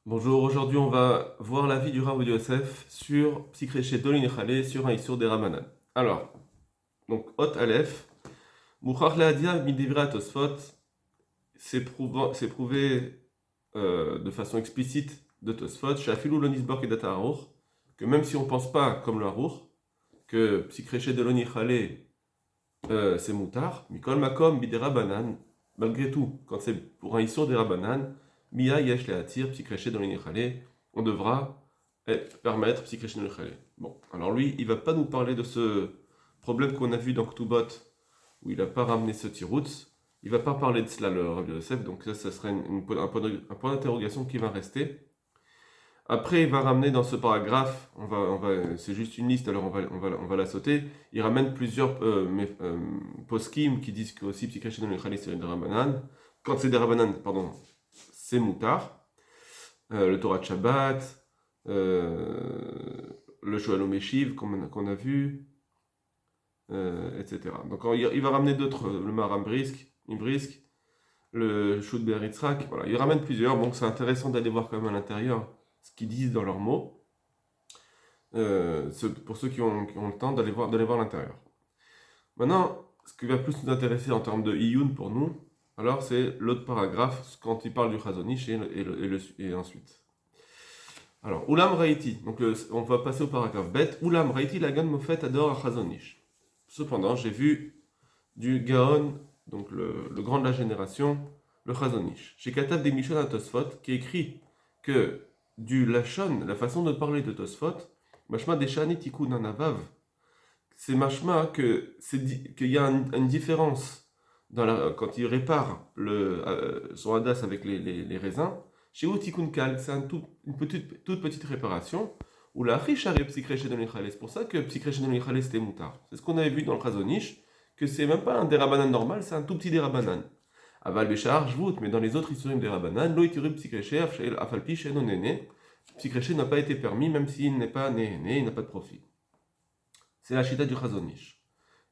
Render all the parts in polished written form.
Bonjour, aujourd'hui on va voir l'avis du Rav Yosef sur Psychréché Dolin Echale sur un Issour des Ramanan. Alors, donc Hot Aleph, Mouchach Leadia Midivra Tosfot, c'est prouvé de façon explicite de Tosfot, chez Afilou Lonisbok et Data Harour, que même si on ne pense pas comme le Harour, que Psychréché Dolin Echale c'est moutard, Mikol Makom Bidera Banan, malgré tout, quand c'est pour un Issour des Rabanan, Mia Yesh Leatir, Psychréché Dolin Echale, on devra permettre Psychréché Dolin Echale. Bon, alors lui, il va pas nous parler de ce problème qu'on a vu dans Ktubot, où il n'a pas ramené ce tiroutz. Il va pas parler de cela, le Rabbi Yosef, donc ça serait un point d'interrogation qui va rester. Après, il va ramener dans ce paragraphe, c'est juste une liste, alors on va la sauter. Il ramène plusieurs poskim qui disent que aussi Psyché dans le Khalis c'est des Rabanan. Quand c'est des Rabanan, pardon, c'est moutard. Le Torah de Shabbat, le Shoel Meshiv qu'on a vu, etc. Donc il va ramener d'autres, le Maram Brisk, le Shud Beritzrak, voilà. Il ramène plusieurs, donc c'est intéressant d'aller voir quand même à l'intérieur ce qu'ils disent dans leurs mots, pour ceux qui ont le temps d'aller voir l'intérieur. Maintenant, ce qui va plus nous intéresser en termes de Iyun pour nous, alors c'est l'autre paragraphe, quand il parle du Chazonish et ensuite. Alors, Ulam Raiti, donc on va passer au paragraphe bête. Ulam Raiti, la Gan Mofet adore à Chazonish. Cependant, j'ai vu du Gaon, donc le grand de la génération, le Chazonish. Chez Katav des Mishon à Tosfot, qui écrit que du Lachon, la façon de parler de Tosfot, Mashma Deshani Tikkun Anavav, c'est Mashma qu'il y a une différence quand il répare son hadas avec les raisins. Chez Tikkun Kal, c'est une toute petite réparation. Ou la Richare Psychréché de l'Ichale. C'est pour ça que Psychréché de l'Ichale c'était moutard. C'est ce qu'on avait vu dans le Chazonish, que c'est même pas un dérabanan normal, c'est un tout petit dérabanan. Aval Béchar, Jvout, mais dans les autres historiques dérabanan, Loïtirub Psychréché, Afalpi, Shenon Néné, Psychréché n'a pas été permis, même s'il n'est pas né, il n'a pas de profit. C'est la chita du Chazonish.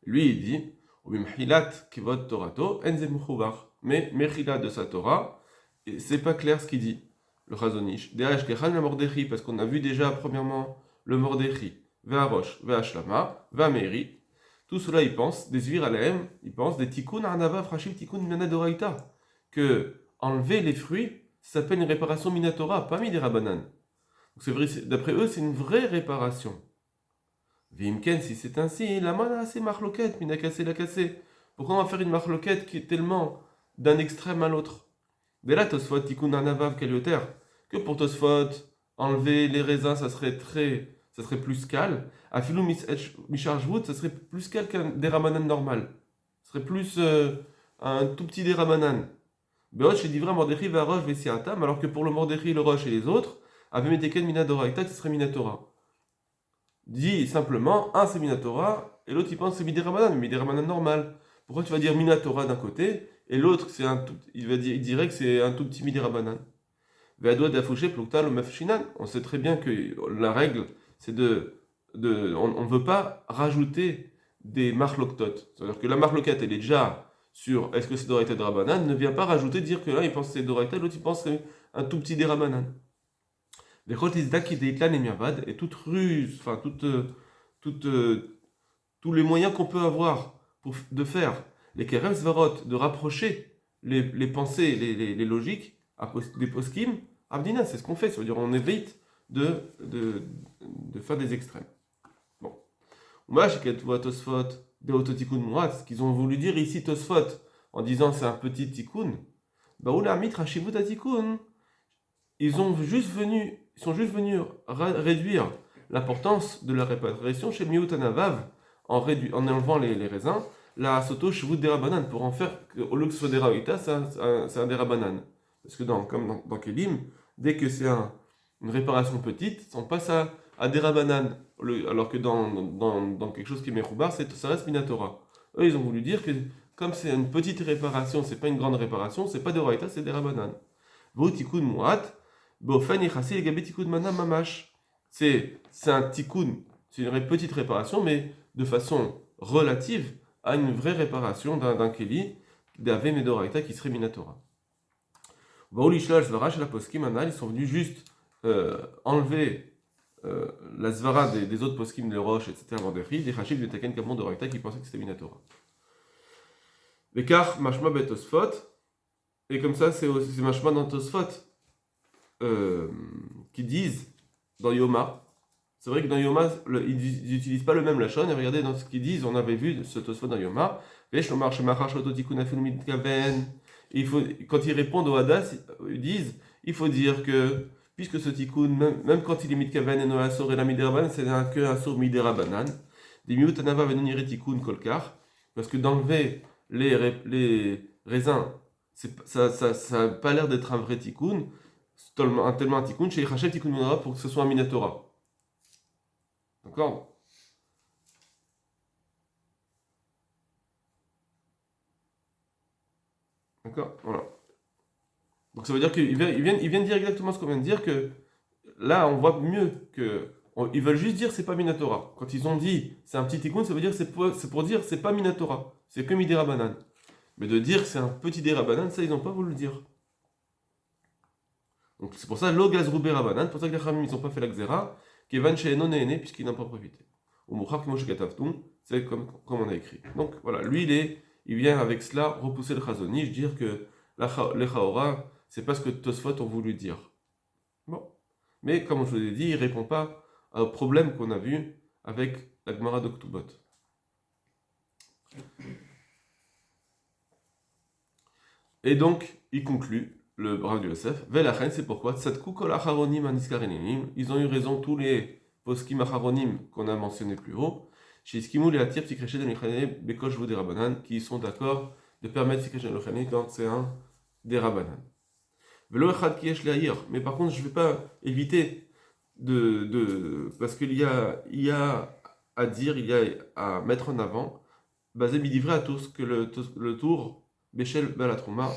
Lui, il dit, Ubimhilat Kivot Torato, Enze Mchouvar. Mais Mechilat de sa Torah, c'est pas clair ce qu'il dit, le Chazonish. Derech Kechan la Mordechi, parce qu'on a vu déjà, premièrement, le Mordechi, Ve'arosh, Ve'ashlama, Ve'ameri. Tout cela, il pense, des Zvir Aleem, il pense des Tikkun Arnava Frashim Tikkun Minadoraita. Que enlever les fruits, ça s'appelle une réparation Minatora, pas Midirabanan. Donc c'est vrai, d'après eux, c'est une vraie réparation. Vimken, si c'est ainsi, la mana c'est marloquette, mina cassé la cassé. Pourquoi on va faire une marloquette qui est tellement d'un extrême à l'autre? Dès là, Tosfot, tikkun anavav kalioter, que pour Tosfot, enlever les raisins, ça serait plus cal. Afilou micharjvout, ça serait plus cal qu'un déramanan normal. Ça serait plus un tout petit déramanan. Beot, chez Divra, Mordechri, Varoche, Vessiatam, alors que pour le Mordechri, le Roche et les autres, avait Meteken Minadoraita, ce serait Minatora. Dit simplement, un c'est Minatora, et l'autre il pense que c'est Midirabanan, mais Midirabanan normal. Pourquoi tu vas dire Minatora d'un côté, et l'autre il dirait que c'est un tout petit Midirabanan? Ve'adoua d'afoucher plukta le mafshinan. On sait très bien que la règle, c'est on ne veut pas rajouter des marloktot. C'est-à-dire que la marloquette, elle est déjà sur est-ce que c'est Doraita de Rabanan, ne vient pas rajouter, dire que là il pense que c'est Doraita, l'autre il pense que c'est un tout petit Derabanan. Et toute ruse, enfin toute, tous les moyens qu'on peut avoir de faire les kerev svarot, de rapprocher les pensées, les logiques des poskim, abdina, c'est ce qu'on fait, ça veut dire on évite de faire des extrêmes. Bon. Ce qu'ils ont voulu dire ici Tosfot, en disant c'est un petit tikkun, bah ou la mitra shivut tikkun, ils sont juste venus réduire l'importance de la réparation chez Miutanavav en enlevant les raisins, la soto shvut derabanan, pour en faire, au lieu que ce soit des raïta, c'est un derabanan. Parce que comme dans Kelim, dès que c'est une réparation petite, on passe à derabanan, alors que dans quelque chose qui est meroubar, ça reste minatora. Eux, ils ont voulu dire que comme c'est une petite réparation, c'est pas une grande réparation, c'est pas des raïta, c'est des rabanan. V'otikun muat, c'est un tikkun, c'est une petite réparation, mais de façon relative à une vraie réparation d'un keli, d'ave medoraita qui serait minatora. Baolishla, Svara, chez la Poskim, Anal, ils sont venus juste enlever la Svara des autres Poskim, des roches, etc., Mordechai, des Hachim, des Taken, Kamon, de Rakta, qui pensaient que c'était Minatora. Bekar, Mashma, Betosfot, et comme ça, c'est Mashma dans Tosfot, qui disent, dans Yoma, c'est vrai que dans Yoma, ils n'utilisent pas le même lachon, et regardez dans ce qu'ils disent, on avait vu ce Tosfot dans Yoma, il faut, quand ils répondent au Hadas, ils disent, il faut dire que, puisque ce tikkun, même quand il est mitkaven et no asor et la miderabanan, c'est que asor miderabanan, des miut anava venonire tikkun kolkar, parce que d'enlever les raisins, ça n'a pas l'air d'être un vrai tikkun, tellement un tikkun, chez Rachel tikkun monara pour que ce soit un minatora. D'accord? D'accord? Voilà. Donc ça veut dire qu'ils viennent dire exactement ce qu'on vient de dire, que là on voit mieux que. Ils veulent juste dire c'est pas Minatora. Quand ils ont dit c'est un petit tikkun, ça veut dire c'est pour dire c'est pas Minatora. C'est que Midera Banan. Mais de dire que c'est un petit Dera Banan, ça ils n'ont pas voulu le dire. Donc c'est pour ça l'ogaz Rubera Banan, pour ça que les Khamim ils n'ont pas fait la Xera, Kevan She'enon Ene, puisqu'ils n'ont pas profité. Ou Mouchar Kimosh Katavtum, c'est comme on a écrit. Donc voilà, lui il vient avec cela repousser le Chazoni, dire que les Chaora, c'est pas ce que Tosfot ont voulu dire. Bon. Mais comme je vous l'ai dit, il ne répond pas au problème qu'on a vu avec la Gemara de Ktubot. Et donc, il conclut, le Rav de Yosef, Velachen, c'est pourquoi Tzadku kol acharonim aniskarenim, ils ont eu raison tous les poskim acharonim qu'on a mentionnés plus haut, chez Iskimou et Atir Tikreché de l'Ichane Bekosh Vodé Rabanan, qui sont d'accord de permettre Tikreché de l'Ichane quand c'est un des Rabanan. Velo Echad Kiesh Leahir, mais par contre, je ne vais pas éviter parce qu'il y a à dire, il y a à mettre en avant, basé bidivray à tous, que le tour Beshel Balatrouma,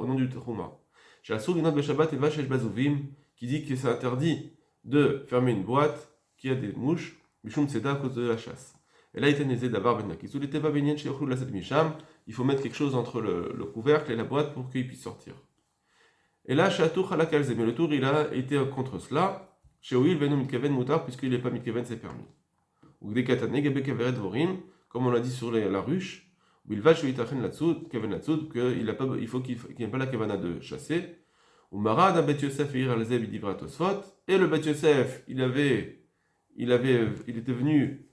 au nom du Trouma. J'ai la sourdinat Beshabat et Vachesh Bazouvim, qui dit que c'est interdit de fermer une boîte qui a des mouches, Mishum Tseda à cause de la chasse. Et là, il était nésé d'avoir Ben Nakisou, il était pas bénien chez Ochlou la Misham, il faut mettre quelque chose entre le couvercle et la boîte pour qu'il puisse sortir. Et là, Shatour Halakalze, mais le tour il a été contre cela. Chez Oil, Venom Mitkaven Moutar, puisqu'il n'est pas Mitkaven, c'est permis. Ou des Katane, Gabe Kaveret Vorim, comme on l'a dit sur la ruche, où il va chez Itachen Latsud, Kaven Latsud, il faut qu'il n'y ait pas la Kavana de chasser. Ou Marad, un Bet Yosef, Ir Alzeb, Idivra Tosfot, et le Bet Yosef, il était venu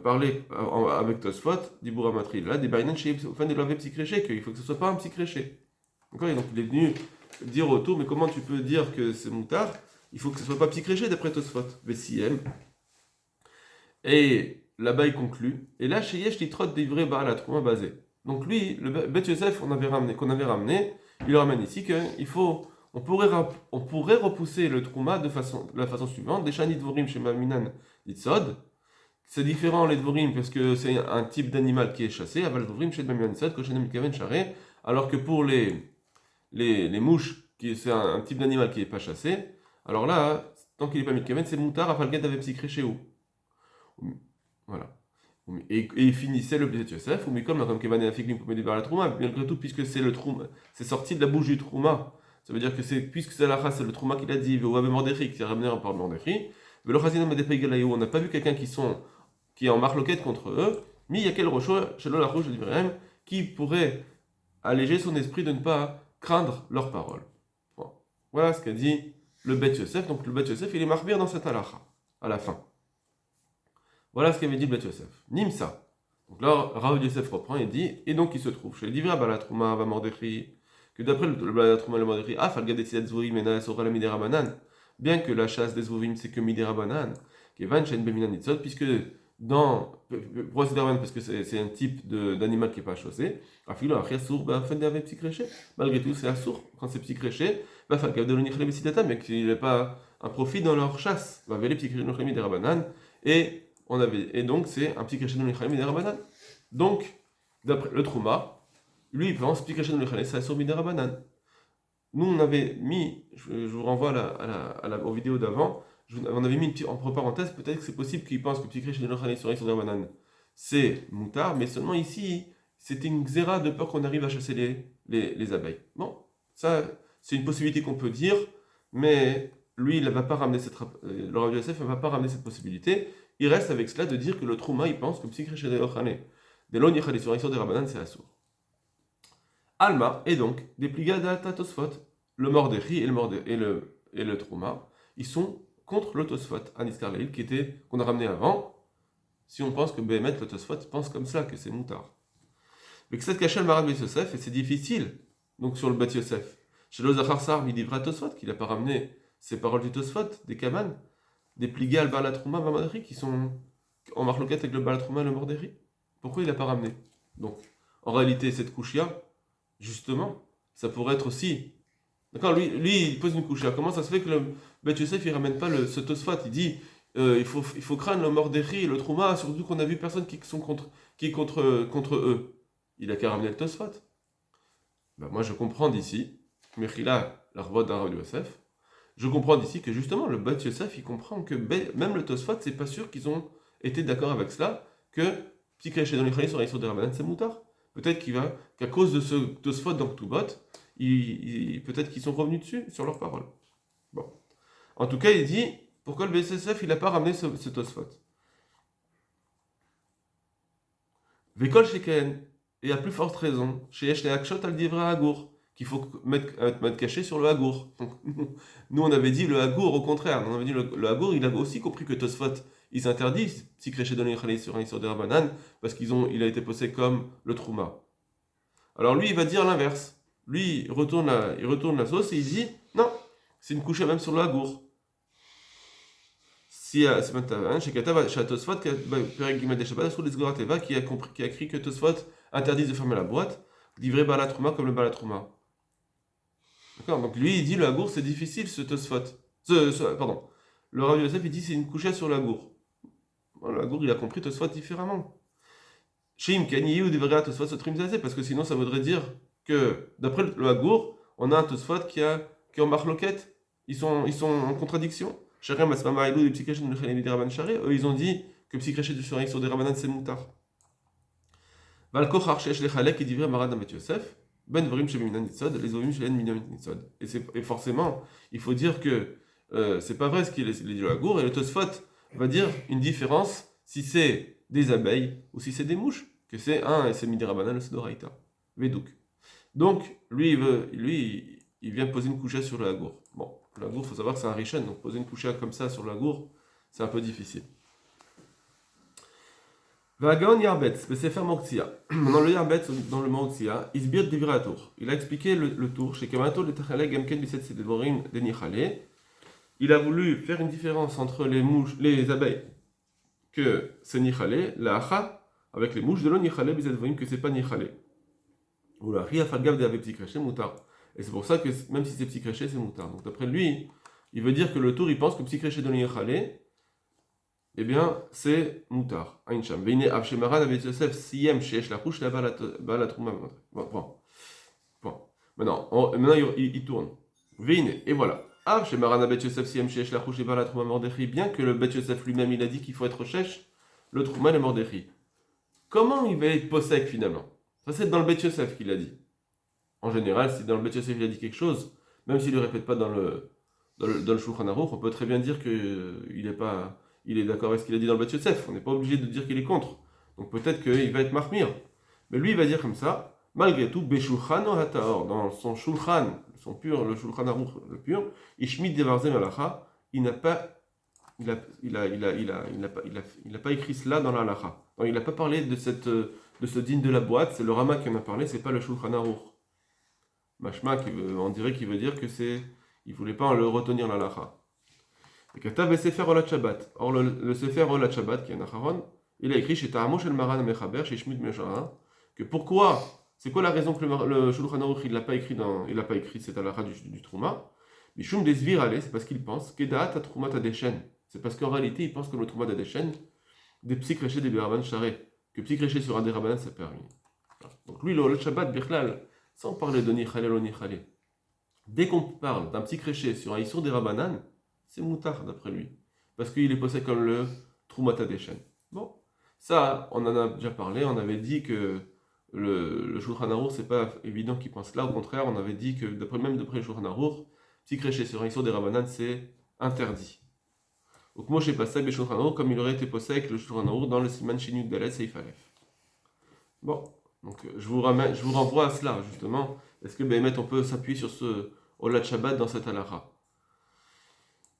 parler avec Tosfot, Diboura Matri, là, des Bainan chez Enfin, de l'avait psychréché, qu'il faut que ce ne soit pas un psychréché. D'accord? Et donc il est venu dire autour, mais comment tu peux dire que c'est moutard? Il faut que ce soit pas psychréché d'après Tosfot. Vessiem. Et là-bas il conclut. Et là, chez Yesh Litrot d'ivré Baal Trouma basé. Donc lui, le Bet Yosef qu'on avait ramené, il le ramène ici on pourrait repousser le Trouma de la façon suivante. Des Shani Dvorim chez Maminan Itzod. C'est différent les Dvorim parce que c'est un type d'animal qui est chassé. Aval Dvorim chez Maminan Itzod, Koshenem Kaven Charé. Alors que pour les mouches, c'est un type d'animal qui n'est pas chassé, alors là, tant qu'il n'est pas mitkaven, c'est moutard, afalgad avec psyché où. Voilà. Et il finissait le Beth Yosef, ou comme Kevan et Afiklim pour médiver la Trouma, malgré tout, puisque c'est le Trouma, c'est sorti de la bouche du Trouma. Ça veut dire que puisque c'est la race, c'est le Trouma qu'il a dit, ou avec Mordechai, qui a ramené par Mordechai, mais le Chazinam et Galayou, on n'a pas vu quelqu'un qui est en marloquette contre eux, mais il y a quel rocho, chez la rouge de qui pourrait alléger son esprit de ne pas craindre leurs paroles. Bon. Voilà ce qu'a dit le Bet Yosef. Donc le Bet Yosef, il est marbir dans cette halakha, à la fin. Voilà ce qu'avait dit le Bet Yosef. Nimsa. Donc là, Rav Yosef reprend et dit, et donc il se trouve chez les divra Balatrouma va Mordechai, que d'après le Balatrouma le Mordechai, Falgad et Zvourim et Naas Ora la Midera Banan, bien que la chasse des Zvourim c'est que Midera Banan, qui est Van Shen Beminan Nitzot, puisque parce que c'est un type d'animal qui n'est pas chaussé, malgré tout c'est assourd quand c'est psychréché, mais qu'il n'est pas un profit dans leur chasse. Et donc c'est un psychréché dans les rabanan. Donc, d'après le Trouma, lui il pense psychréché dans les c'est assourd miderabanan. Nous on avait mis, je vous renvoie aux vidéos d'avant, on avait mis entre parenthèses, peut-être que c'est possible qu'ils pensent que Ptikresh et Nochanei sur la banane, c'est moutard, mais seulement ici, c'était une xéra de peur qu'on arrive à chasser les abeilles. Bon, ça c'est une possibilité qu'on peut dire, mais lui, il va pas ramener le Rav Yosef ne va pas ramener cette possibilité. Il reste avec cela de dire que le Trouma, il pense que Psikreche de Ochane, de l'on yichale sur des Rabanan, c'est assourd. Alma, et donc, des pliga d'Ata Tosfot, le Mordechri et le Trouma, ils sont contre le Tosfot, Aniskar Leil, qu'on a ramené avant, si on pense que Behemet, le Tosfot, pense comme ça, que c'est moutard. Mais que cette cachelle Marad Bet Yosef, et c'est difficile, donc sur le Bet Yosef. Chez l'Ozachar Sar, Midivra Tosfot, qu'il n'a pas ramené ces paroles du Tosfot, des Kaman, des pliga al Balatrouma, Mamadri, qui sont en marloquette avec le Balatrouma et le Mordechri. Pourquoi il n'a pas ramené? Donc, en réalité, cette Kushia, justement, ça pourrait être aussi. D'accord, lui, il pose une couche. Comment ça se fait que le Bet Yosef, il ramène pas ce Tosfot? Il dit il faut craindre le Mordechri et le Trouma, surtout qu'on a vu personne qui est contre eux. Il a qu'à ramener le Tosfot. Ben, moi, je comprends d'ici, Mechila, la revote d'un Rav Yosef, je comprends d'ici que justement, le Bet Yosef, il comprend que même le Tosfot, c'est pas sûr qu'ils ont été d'accord avec cela, que Psikreche dans les Khalis sur des Rabanan, c'est moutard. Peut-être qu'à cause de ce Tosfot dans Ktubot, peut-être qu'ils sont revenus dessus, sur leurs paroles. Bon. En tout cas, il dit, pourquoi le BSSF, il n'a pas ramené ce Tosfot? Vekol Sheken, et à plus forte raison, chez Eshne Akshot al Divra Hagour, qu'il faut mettre caché sur le Hagour. Nous, on avait dit le Hagour, au contraire. On avait dit le Hagour, il a aussi compris que Tosfot, ils interdisent si créché dans les Khalis sur un sur des Rabanan, parce il a été posé comme le Trouma. Alors lui, il va dire l'inverse. Lui, il retourne la sauce et il dit non, c'est une couche même sur le Hagour. Si c'est maintenant, chez Katav, chez Tosfot, qui a écrit que Tosfot interdit de fermer la boîte, livré Balatrouma comme le Balatrouma. D'accord, donc lui, il dit le Hagour, c'est difficile ce Tosfot. Pardon. Le Rav Yosef, il dit c'est une couche sur le Hagour. Bon, le Hagour, il a compris Tosfot différemment. Shim Kaniyi ou devrait Tosfot se trimzazé, parce que sinon ça voudrait dire que d'après le Hagour, on a un Tosfot qui est en marloquette. Ils sont en contradiction. Chacun Masmama Elou et Psikreche de Khalil des Rabban Charé, eux ils ont dit que Psikreche de sur des Rabbanan c'est moutard. Valkochar Shesh Lechalek qui dit Marad Amet Yosef, Ben Vrim Sheminan Nitzod, les Ovim Shelen Minam Nitzod. Et forcément, il faut dire que c'est pas vrai ce qu'il dit le Hagour, et le Tosfot va dire une différence si c'est des abeilles ou si c'est des mouches, que c'est et c'est Midi Rabbanan le Sedoraita. Vedouk. Donc, lui, il vient poser une couchette sur le Hagour. Bon, le Hagour, il faut savoir que c'est un Rishon, donc poser une couchette comme ça sur le Hagour, c'est un peu difficile. Vagaon Yarbet, c'est faire Moxia. Dans le Yarbet, dans le Moxia, Isbir Divra Tour. Il a expliqué le tour chez Kamato de Tachalek Gamken Biset Sedevorim de Nichale. Il a voulu faire une différence entre les abeilles, que c'est Nichale, la Acha, avec les mouches de l'eau Nichale, Biset Vorim, que c'est pas Nichale. Ou la Ria Falgav de avec Psikreche, Moutar. Et c'est pour ça que même si c'est Psikreche, c'est Moutar. Donc d'après lui, il veut dire que le tour, il pense que Psikreche de Nichale, eh bien, c'est Moutar. Aïncham. Veine Avshemaran avec Yosef, Siem, Shesh, la couche, la Balatrouma. Bon. Maintenant, il tourne. Veine, et voilà. Avshemaran avec Yosef, Siem, Shesh, la couche, la Balatrouma, Mordechri. Bien que le Bet Yosef lui-même, il a dit qu'il faut être Shesh, le Trouma, le Mordechri. Comment il va être possèque finalement? Ça, c'est dans le Bet Yosef qu'il a dit. En général, si dans le Bet Yosef il a dit quelque chose, même s'il ne le répète pas dans le Shulchan Aruch, on peut très bien dire qu'il est d'accord avec ce qu'il a dit dans le Bet Yosef. On n'est pas obligé de dire qu'il est contre. Donc peut-être qu'il va être marmire. Mais lui, il va dire comme ça, malgré tout, Beshulchan Hataor, dans son Shulchan, le Shulchan Aruch, le pur, Ishmit Devarzem Alacha, il n'a pas écrit cela dans la halacha. Donc, il n'a pas parlé de ce din de la boîte, c'est le Rama qui en a parlé, c'est pas le Shulchan Aruch. Mashma, on dirait qu'il veut dire que il voulait pas le retenir la halacha. Et Katav Sefer Olat Shabbat. Or le Sefer Olat Shabbat, qui est un Acharon, il a écrit chez Ta'amosh el Maran Mechaber, chez Shmud Meshara, que pourquoi, c'est quoi la raison que le Shulchan Aruch il l'a pas écrit cette halacha du Trouma? Mishum Desvir Ale, c'est parce qu'il pense Kedaat a Trouma Tadeshen. C'est parce qu'en réalité, il pense que le Trouma Tadeshen, des Psikreche des Beraban Charé, que Psikreche sur un des Rabbanan, ça permet. Donc lui, le Shabbat, Birklal, sans parler de Nichale ou Nichale, dès qu'on parle d'un Psikreche sur un Issour des Rabbanan, c'est moutard d'après lui. Parce qu'il est posé comme le Trouma Tadeshen. Bon, ça, on en a déjà parlé, on avait dit que le Shulchan Aruch, c'est pas évident qu'il pense là. Au contraire, on avait dit que même d'après le Shulchan Aruch, Psikreché sur un Issour des Rabbanan, c'est interdit. Donc Moshe Pasek le Shulchan Aruch comme il aurait été posé avec le Shulchan Aruch dans le Siman Shinut Dalet Seif Aleph. Bon, donc je vous renvoie à cela justement. Est-ce que Béhémet on peut s'appuyer sur ce Olat Shabbat dans cette halakha?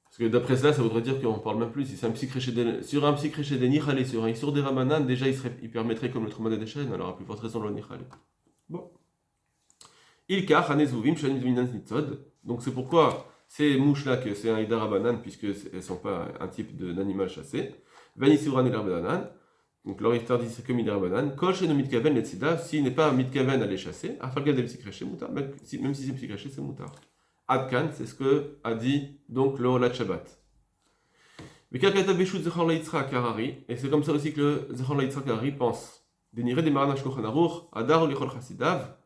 Parce que d'après cela, ça voudrait dire qu'on parle même plus. Si c'est un sur un Psikreché des Nichale, sur un Issour des Rabbanan, déjà il permettrait comme le Trouma des Chaînes, alors à plus forte raison le Nichale. Bon. Ilka, Hanezuvim, Shanim Minan Nitzod. Donc c'est pourquoi ces mouches-là, que c'est un Idara Banan, puisqu'elles ne sont pas un type d'animal chassé. Vanisuran et l'Arbanan. Donc leur histoire dit c'est comme Idara Banan. Kol Sheno Mitkaven Letzida, s'il n'est pas Mitkaven à les chasser, Afalga del Psikreché Moutar, même si c'est Psikreché, c'est Moutar. Adkan, c'est ce que a dit donc le Olat Shabbat. Mais Kakata Beshut Zechor Leitzra Karari, et c'est comme ça aussi que le Zechor Leitzra Karari pense. Déniré des Maranash Shulchan Aruch, Adar Lichol Chasidav.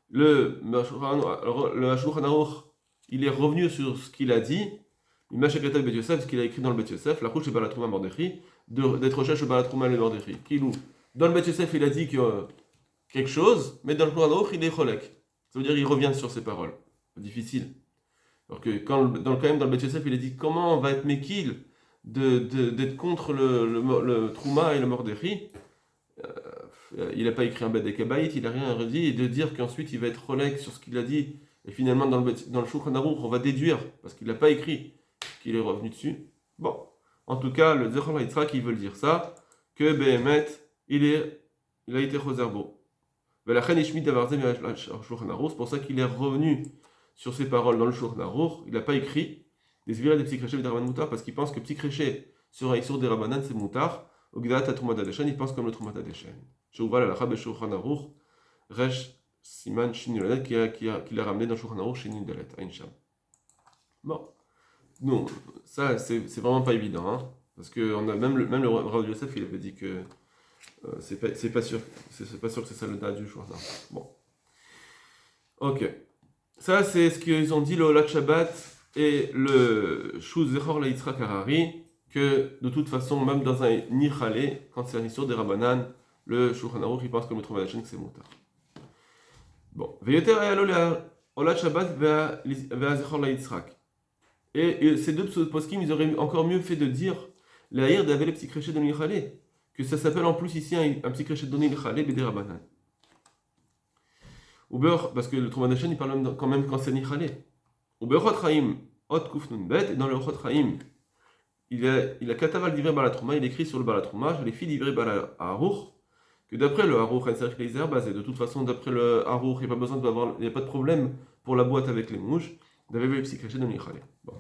Le Shulchan Aruch, il est revenu sur ce qu'il a dit, Mashakata Bet Yosef, ce qu'il a écrit dans le Bet Yosef, la couche de Balatrouma Mordechri, d'être cherché Balatrouma le Mordechri. Dans le Bet Yosef, il a dit quelque chose, mais dans le Shulchan Aruch, il est cholek. Ça veut dire qu'il revient sur ses paroles. C'est difficile. Alors que quand même dans le Bet Yosef, il a dit comment on va être mekil d'être contre le Trouma et le Mordechri. Il n'a pas écrit un Bet Kabaït, il n'a rien redit, et de dire qu'ensuite il va être relègue sur ce qu'il a dit, et finalement dans le Shulchan Aruch, on va déduire, parce qu'il n'a pas écrit, qu'il est revenu dessus. Bon, en tout cas, le Zechor Leitzrak, il veut dire ça, que Béhémet, il a été Chozerbo. C'est pour ça qu'il est revenu sur ses paroles dans le Shulchan Aruch, il n'a pas écrit des Zvira des Psikreché et des Rabbanan Moutar, parce qu'il pense que Psikreché sur un Issour des Rabbanan, c'est Moutar, au Gdat à Trouma Dadeshen, il pense comme le Trouma Dadeshen. Shouval al Achab et Shulchan Aruch, Resh Siman Shinulalet, qui l'a ramené dans Shulchan Aruch chez Nindalet, à Incham. Bon, non, ça c'est vraiment pas évident, hein, parce que on a même le Rav Yosef, il avait dit que c'est pas sûr que c'est ça le tas du Shulchan Aruch. Bon, ok, ça c'est ce qu'ils ont dit le Olat Shabbat et le Shuz Zechor Leitzrak Harari, que de toute façon, même dans un Nichale, quand c'est un histoire des Rabbanan, le Shulchan Aruch, il pense comme le Trouma Hadeshen que c'est Moutar. Bon, Veyoter ayalo Olat Shabbat ve'azechor la'itzrak. Et ces deux poskim, ils auraient encore mieux fait de dire l'ahir d'avele Psikreché de Nichale, que ça s'appelle en plus ici un Psikreché de Nichale, Bede Rabbanan. Parce que le Trouma Hadeshen, il parle quand même quand c'est Nichale. Ube'ochot Chaim, Ot Kufnun Bet, et dans le Ochot Chaim, il a Kataval d'Ivrei Balatrouma, il écrit sur le Balatrouma, les filles d'Ivrei Balaharuch, que d'après le Haruch, et de toute façon, d'après le Haruch, il n'y a pas de problème pour la boîte avec les mouches, d'Avevel Psikreché de Nichale. Bon.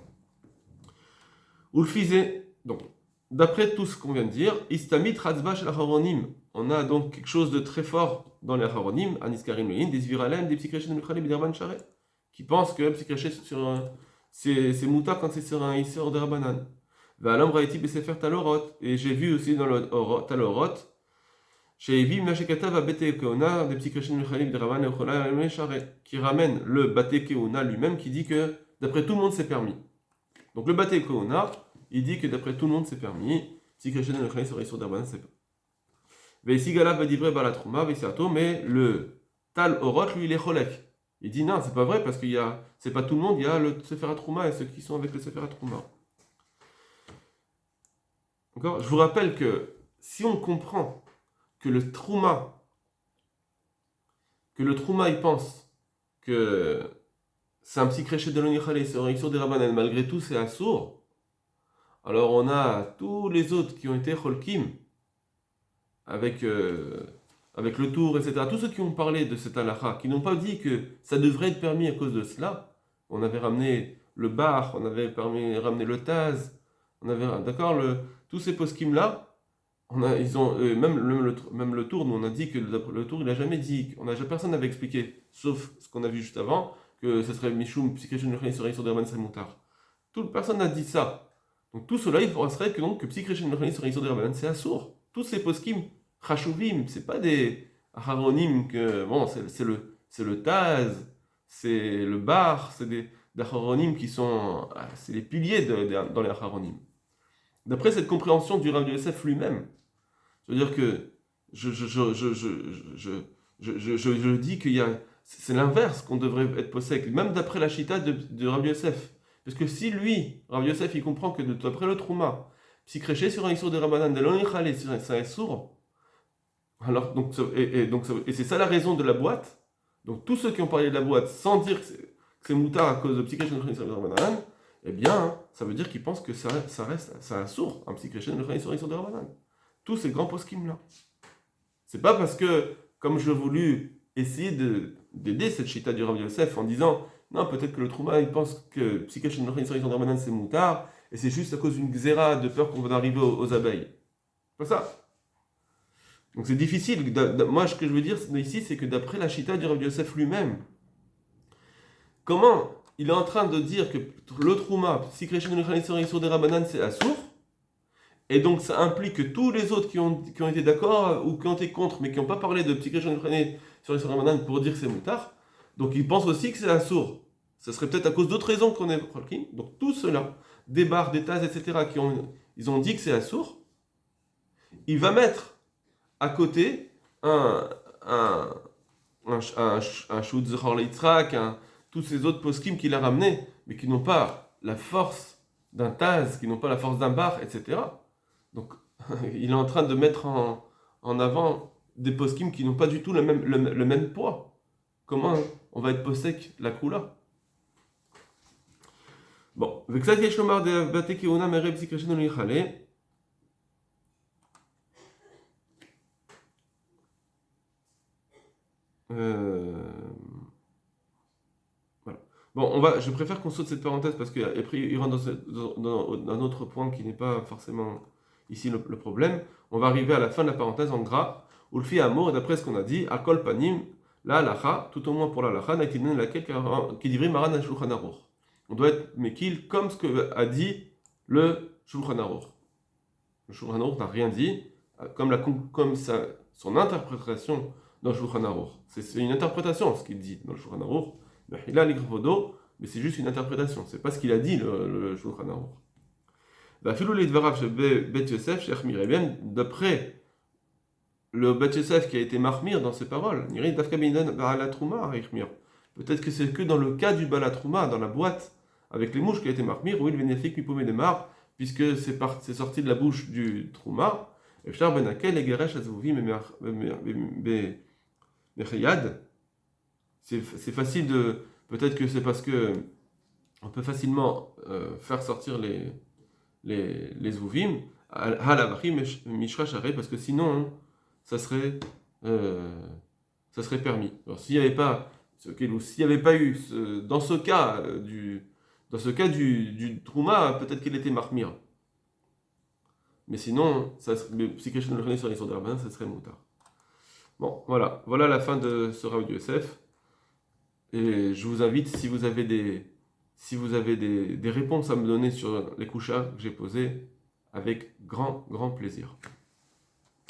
Ou le Fizé, donc, d'après tout ce qu'on vient de dire, Istamit Ratzba shel Aharonim, on a donc quelque chose de très fort dans les Aharonim, Aniskarim Lein, des Zviralem, des Psikreché de Nichale, Biderban Share, qui pensent que Psikreché c'est Mouta quand c'est sur un Isser de Rabbanan. Et j'ai vu aussi dans le Talorot, chez Evi Mashekata va Bete Keona, des Psikreché de Nichale, Biderban et Share, qui ramène le Bate Keona lui-même, qui dit que d'après tout le monde c'est permis. Donc le Bate Keona, il dit que d'après tout le monde c'est permis, Psikreché de Nichale sur Isser de Rabbanan c'est pas. Veisigala va livrer Balatrouma, Veisiato, mais le Tal Orot, lui, il est Cholek. Il dit non, c'est pas vrai parce c'est pas tout le monde, il y a le Sefer HaTrouma et ceux qui sont avec le Sefer HaTrouma. D'accord ? Je vous rappelle que si on comprend que le Trouma il pense que c'est un Psikreché de l'Onichale, c'est un Iksur des Rabbanan, malgré tout c'est assourd, alors on a tous les autres qui ont été Cholkim avec le tour, etc. Tous ceux qui ont parlé de cette halakha, qui n'ont pas dit que ça devrait être permis à cause de cela, on avait ramené le bar, on avait ramené le taz, on avait, d'accord, tous ces poskim-là, même le tour, nous on a dit que le tour, il n'a jamais dit, personne n'avait expliqué, sauf ce qu'on a vu juste avant, que ce serait Mishum, Psikreché de Nichale serait sur des Rabbanan serait Moutar. Personne n'a dit ça. Donc tout cela, il penserait que Psikreché de Nichale serait sur des Rabbanan, c'est assourd. Tous ces poskim, Chashuvim, c'est pas des Aharonim que. Bon, c'est le Taz, c'est le Bar, c'est des Aharonim qui sont. C'est les piliers dans les Aharonim. D'après cette compréhension du Rav Yosef lui-même, je veux dire que Je dis qu'il y a... C'est l'inverse qu'on devrait être possède, même d'après la chita de Rabbi Yosef. Parce que si lui, Rabbi Yosef, il comprend que d'après le Trouma, si créché sur un Issour de Rabbanan, de l'Onichale sur un Issour, alors, donc, et c'est ça la raison de la boîte. Donc tous ceux qui ont parlé de la boîte sans dire que c'est moutard à cause de psychéchon de Rabbanan, eh bien, hein, ça veut dire qu'ils pensent que ça reste, c'est un sourd, un psychéchon de Rabbanan. Tous ces grands poskim là. C'est pas parce que, comme je voulu essayer d'aider cette chita du Rabbi Yosef en disant non, peut-être que le Trouma il pense que psychéchon de Rabbanan c'est moutard, et c'est juste à cause d'une xéra de peur qu'on va arriver aux abeilles. C'est pas ça. Donc c'est difficile. Moi, ce que je veux dire ici, c'est que d'après la chita du Rabbi Yosef lui-même, comment il est en train de dire que le Trouma, si Krishna sur des Rabbanan, c'est Assour, et donc ça implique que tous les autres qui ont été d'accord ou qui ont été contre, mais qui n'ont pas parlé de Krishna sur les Rabbanan pour dire que c'est moutard, donc ils pensent aussi que c'est Assour. Ce serait peut-être à cause d'autres raisons qu'on est Cholkin. Donc tous ceux-là, des bars, des tasses, etc., ils ont dit que c'est Assour, il va mettre à côté un Shoot Zechor Leitzrak, tous ces autres poskim qu'il a ramenés, mais qui n'ont pas la force d'un Taz, qui n'ont pas la force d'un bar, etc. Donc, il est en train de mettre en avant des poskim qui n'ont pas du tout le même poids. Comment on va être posek la Kula? Bon, avec ça, Yesh Lomar de Bate Keuna Mereb Sikreshen Olichale. Voilà. Bon, je préfère qu'on saute cette parenthèse parce qu'après il rentre dans un autre point qui n'est pas forcément ici le problème. On va arriver à la fin de la parenthèse en gras. Ulfi Amour, et d'après ce qu'on a dit, Akol Panim, la halacha, tout au moins pour la halacha, n'a été donné laquelle qui divrait Maran al Shulchan Aruch. On doit être mekil comme ce que a dit le Shulchan Aruch. Le Shulchan Aruch n'a rien dit, comme son interprétation dans le Shulchan Aruch. C'est une interprétation ce qu'il dit dans le Shulchan Aruch. Mais c'est juste une interprétation. C'est pas ce qu'il a dit le Shulchan Aruch. D'après le Bet Yosef qui a été marmir dans ses paroles, peut-être que c'est que dans le cas du Balatrouma, dans la boîte avec les mouches qui a été marmir, où il bénéfique du pommé de mar, puisque c'est sorti de la bouche du Trouma. Et c'est facile de... Peut-être que c'est parce que on peut facilement faire sortir les Zouvim, parce que sinon, ça serait permis. Alors s'il n'y avait pas eu, dans ce cas du Trouma, peut-être qu'il était marmir. Mais sinon, si quelqu'un le connaît sur l'histoire de Rabbanan, ça serait moutard. Bon, voilà la fin de ce Rabbi Yosef. Et je vous invite, si vous avez des réponses à me donner sur les couchas que j'ai posés, avec grand plaisir.